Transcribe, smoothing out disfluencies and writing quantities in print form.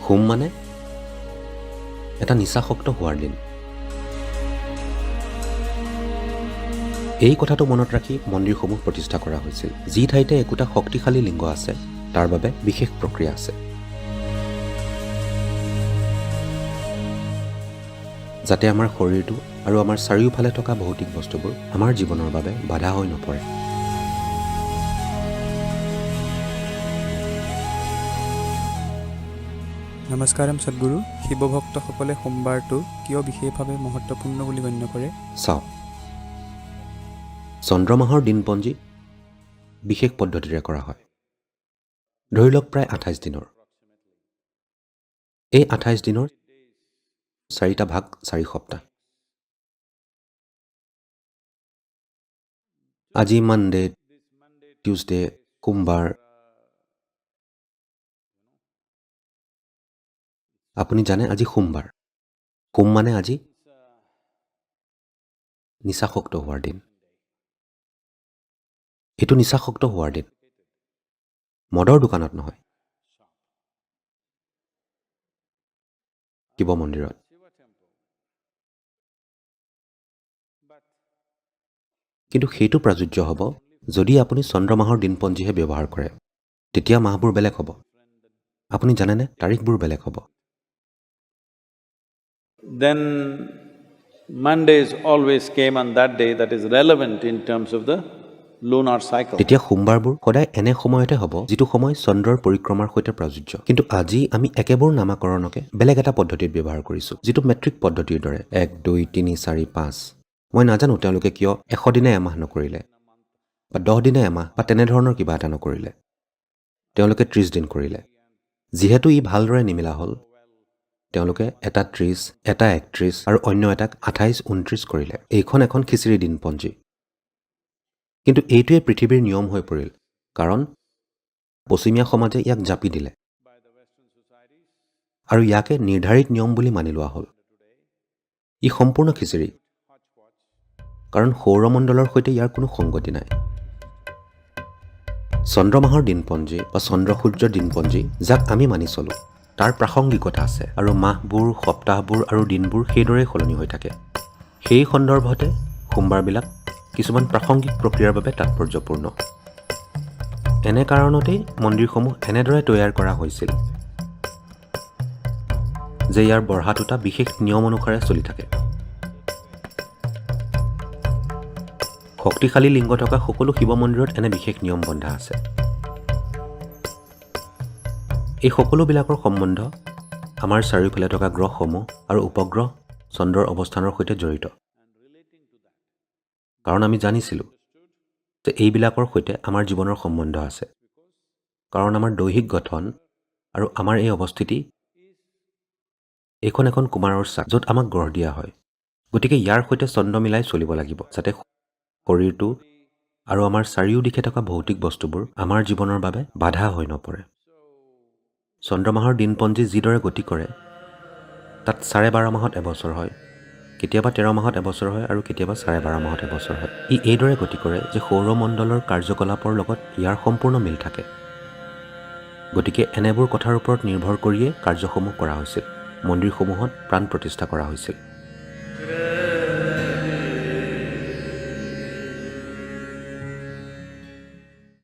Home মানে এটা নিচাসক্ত হোৱাৰ দিন। এই কথাটো মনত ৰাখি মন্দিৰসমূহ প্ৰতিষ্ঠা কৰা হৈছিল। যি ঠাইতে একোটা শক্তিশালী লিংগ আছে তাৰ বাবে বিশেষ প্ৰক্ৰিয়া আছে, যাতে আমাৰ শৰীৰটো আৰু আমাৰ চাৰিওফালে থকা ভৌতিক বস্তুবোৰ আমাৰ জীৱনৰ বাবে বাধা হৈ নপৰে। নমস্কাৰম সদ্গুৰু। শিৱভক্তসকলে সোমবাৰটো কিয় বিশেষভাৱে মহত্বপূৰ্ণ বুলি গণ্য কৰে? চাওক, চন্দ্ৰমাহৰ দিনপঞ্জী বিশেষ পদ্ধতিৰে কৰা হয়। ধৰি লওক প্ৰায় 28 দিনৰ। এই 28 দিনৰ 4টা ভাগ 4 সপ্তাহ। আজি মানডে, টিউজডে, সোমবাৰ। আপুনি জানে আজি সোমবাৰ। সোম মানে আজি নিচাসক্ত হোৱাৰ দিন। এইটো নিচাসক্ত হোৱাৰ দিন, মদৰ দোকানত নহয়, শিৱ মন্দিৰত। কিন্তু সেইটো প্ৰাযোজ্য হ'ব যদি আপুনি চন্দ্ৰমাহৰ দিনপঞ্জীহে ব্যৱহাৰ কৰে। তেতিয়া মাহবোৰ বেলেগ হ'ব। আপুনি জানেনে, তাৰিখবোৰ বেলেগ হ'ব। Then Mondays always came on that day that is relevant in terms of the lunar cycle. তেতিয়া সোমবাৰবোৰ সদায় এনে সময়তে হ'ব যিটো সময় চন্দ্ৰৰ পৰিক্ৰমাৰ সৈতে প্ৰযোজ্য। কিন্তু আজি আমি একেবোৰ নামাকৰণকে বেলেগ এটা পদ্ধতিত ব্যৱহাৰ কৰিছোঁ, যিটো মেট্ৰিক পদ্ধতিৰ দৰে। 1, 2, 3, 4, 5। মই নাজানো তেওঁলোকে কিয় 100 দিনে এমাহ নকৰিলে, বা 10 দিনে এমাহ, বা তেনেধৰণৰ কিবা এটা নকৰিলে। তেওঁলোকে 30 দিন কৰিলে। যিহেতু ই ভালদৰে নিমিলা হ'ল, তেওঁলোকে এটা 30, এটা 31 আৰু অন্য এটাক 28, 29 কৰিলে। এইখন এখন খিচিৰি দিনপঞ্জী। কিন্তু এইটোৱে পৃথিৱীৰ নিয়ম হৈ পৰিল, কাৰণ পশ্চিমীয়া সমাজে ইয়াক জাপি দিলে আৰু ইয়াকে নিৰ্ধাৰিত নিয়ম বুলি মানি লোৱা হ'ল। ই সম্পূৰ্ণ খিচিৰি, কাৰণ সৌৰমণ্ডলৰ সৈতে ইয়াৰ কোনো সংগতি নাই। চন্দ্ৰমাহৰ দিনপঞ্জী বা চন্দ্ৰ সূৰ্যৰ দিনপঞ্জী, যাক আমি মানি চলোঁ, তাৰ প্ৰাসংগিকতা আছে, আৰু মাহবোৰ, সপ্তাহবোৰ আৰু দিনবোৰ সেইদৰেই সলনি হৈ থাকে। সেই সন্দৰ্ভতে সোমবাৰবিলাক কিছুমান প্ৰাসংগিক প্ৰক্ৰিয়াৰ বাবে তাৎপৰ্যপূৰ্ণ। এনে কাৰণতেই মন্দিৰসমূহ এনেদৰে তৈয়াৰ কৰা হৈছিল যে ইয়াৰ বঢ়াটোটা বিশেষ নিয়ম অনুসাৰে চলি থাকে। শক্তিশালী লিংগ থকা সকলো শিৱ মন্দিৰত এনে বিশেষ নিয়ম বন্ধা আছে। এই সকলোবিলাকৰ সম্বন্ধ আমাৰ চাৰিওফালে থকা গ্ৰহসমূহ আৰু উপগ্ৰহ চন্দ্ৰৰ অৱস্থানৰ সৈতে জড়িত। কাৰণ আমি জানিছিলোঁ যে এইবিলাকৰ সৈতে আমাৰ জীৱনৰ সম্বন্ধ আছে, কাৰণ আমাৰ দৈহিক গঠন আৰু আমাৰ এই অৱস্থিতি এইখন এখন কুমাৰৰ চাক, য'ত আমাক গঢ় দিয়া হয়। গতিকে ইয়াৰ সৈতে চন্দ্ৰ মিলাই চলিব লাগিব, যাতে শৰীৰটো আৰু আমাৰ চাৰিওদিশে থকা ভৌতিক বস্তুবোৰ আমাৰ জীৱনৰ বাবে বাধা হৈ নপৰে। চন্দ্ৰমাহৰ দিনপঞ্জী যিদৰে গতি কৰে, তাত 12.5 মাহত এবছৰ হয়, কেতিয়াবা 13 মাহত এবছৰ হয়, আৰু কেতিয়াবা 12.5 মাহত এবছৰ হয়। ই এইদৰে গতি কৰে যে সৌৰমণ্ডলৰ কাৰ্যকলাপৰ লগত ইয়াৰ সম্পূৰ্ণ মিল থাকে। গতিকে এনেবোৰ কথাৰ ওপৰত নিৰ্ভৰ কৰিয়েই কাৰ্যসমূহ কৰা হৈছিল, মন্দিৰসমূহত প্ৰাণ প্ৰতিষ্ঠা কৰা হৈছিল।